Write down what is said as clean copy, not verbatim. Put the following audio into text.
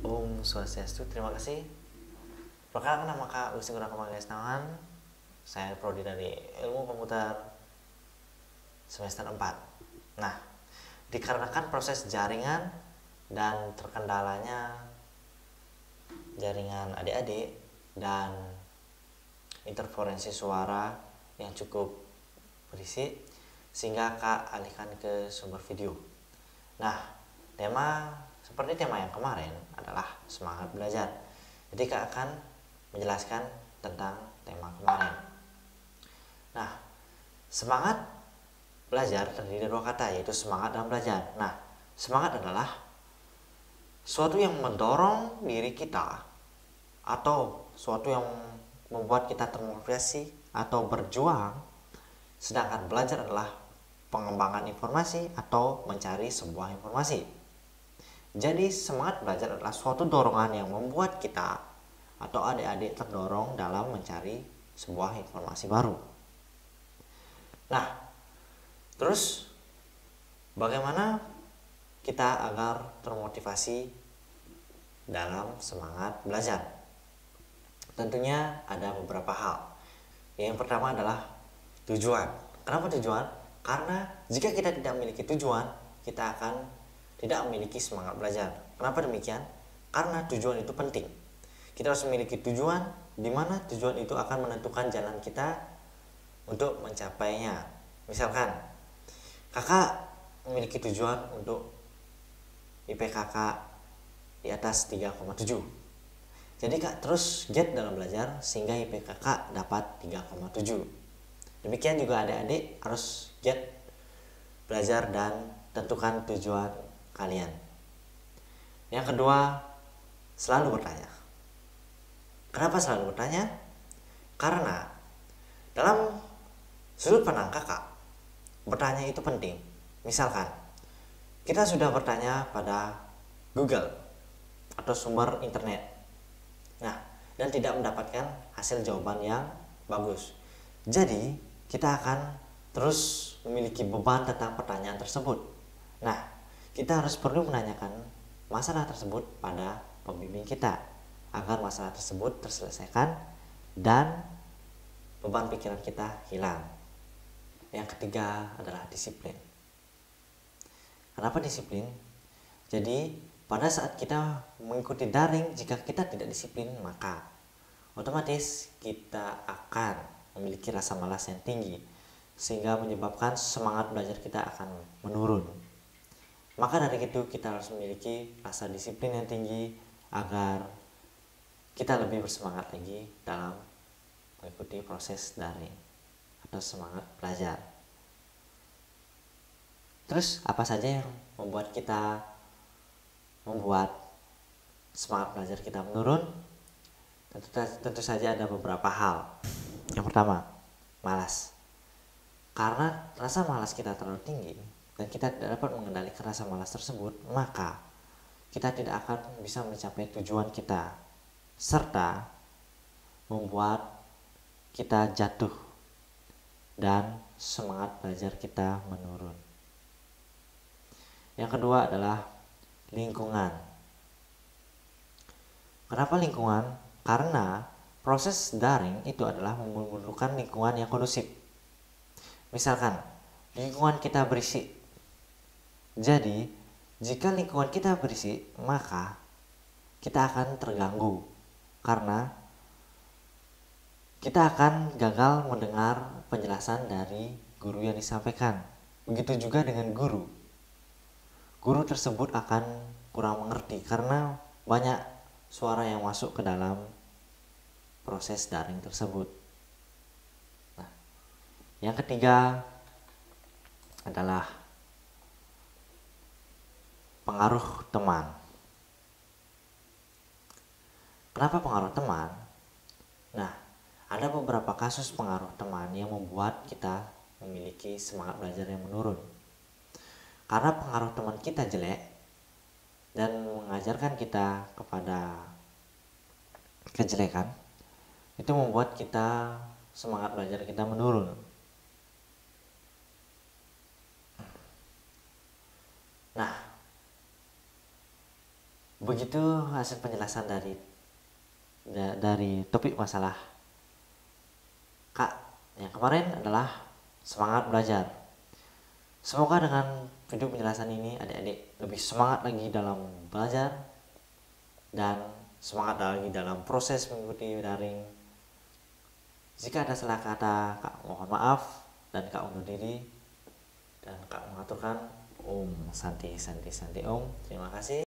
Om Swastiastu, terima kasih. Perkenalkan, nama Kak Wisnu Gunawan Gaisnawan. Saya prodi dari Ilmu Komputer semester 4. Nah, dikarenakan proses jaringan dan terkendalanya jaringan adik-adik dan interferensi suara yang cukup berisik, sehingga Kak alihkan ke sumber video. Nah, seperti tema yang kemarin adalah semangat belajar. Jadi Kak akan menjelaskan tentang tema kemarin. Nah, semangat belajar terdiri dari dua kata, yaitu semangat dan belajar. Nah, semangat adalah suatu yang mendorong diri kita atau suatu yang membuat kita termotivasi atau berjuang, sedangkan belajar adalah pengembangan informasi atau mencari sebuah informasi. Jadi semangat belajar adalah suatu dorongan yang membuat kita atau adik-adik terdorong dalam mencari sebuah informasi baru. Nah, terus bagaimana kita agar termotivasi dalam semangat belajar? Tentunya ada beberapa hal. Yang pertama adalah tujuan. Kenapa tujuan? Karena jika kita tidak memiliki tujuan, kita akan tidak memiliki semangat belajar. Kenapa demikian? Karena tujuan itu penting. Kita harus memiliki tujuan, di mana tujuan itu akan menentukan jalan kita untuk mencapainya. Misalkan, kakak memiliki tujuan untuk IPK kakak di atas 3,7. Jadi kak terus giat dalam belajar sehingga IPK kakak dapat 3,7. Demikian juga adik-adik harus giat belajar dan tentukan tujuan kalian. Yang kedua, selalu bertanya. Kenapa selalu bertanya? Karena dalam sudut pandang kakak, bertanya itu penting. Misalkan, kita sudah bertanya pada Google atau sumber internet. Nah, dan tidak mendapatkan hasil jawaban yang bagus. Jadi, kita akan terus memiliki beban tentang pertanyaan tersebut. Nah, kita harus perlu menanyakan masalah tersebut pada pembimbing kita agar masalah tersebut terselesaikan dan beban pikiran kita hilang. Yang ketiga adalah disiplin. Kenapa disiplin? Jadi pada saat kita mengikuti daring, jika kita tidak disiplin, maka otomatis kita akan memiliki rasa malas yang tinggi, sehingga menyebabkan semangat belajar kita akan menurun. Maka dari itu kita harus memiliki rasa disiplin yang tinggi agar kita lebih bersemangat lagi dalam mengikuti proses daring atau semangat belajar. Terus apa saja yang membuat semangat belajar kita menurun? Tentu saja ada beberapa hal. Yang pertama, malas. Karena rasa malas kita terlalu tinggi dan kita tidak dapat mengendalikan rasa malas tersebut, maka kita tidak akan bisa mencapai tujuan kita, serta membuat kita jatuh dan semangat belajar kita menurun. Yang kedua adalah lingkungan. Kenapa lingkungan? Karena proses daring itu adalah memerlukan lingkungan yang kondusif. Misalkan lingkungan kita berisik. Jadi jika lingkungan kita berisik, maka kita akan terganggu karena kita akan gagal mendengar penjelasan dari guru yang disampaikan. Begitu juga dengan guru. Guru tersebut akan kurang mengerti karena banyak suara yang masuk ke dalam proses daring tersebut. Nah, yang ketiga adalah pengaruh teman. Kenapa pengaruh teman? Nah, ada beberapa kasus pengaruh teman yang membuat kita memiliki semangat belajar yang menurun. Karena pengaruh teman kita jelek dan mengajarkan kita kepada kejelekan, itu membuat kita semangat belajar kita menurun. Nah, Begitu hasil penjelasan dari topik masalah Kak yang kemarin adalah semangat belajar. Semoga dengan video penjelasan ini adik-adik lebih semangat lagi dalam belajar dan semangat lagi dalam proses mengikuti daring. Jika ada salah kata, Kak mohon maaf dan Kak undur diri dan Kak mengaturkan Om Santi Santi Santi Om. Terima kasih.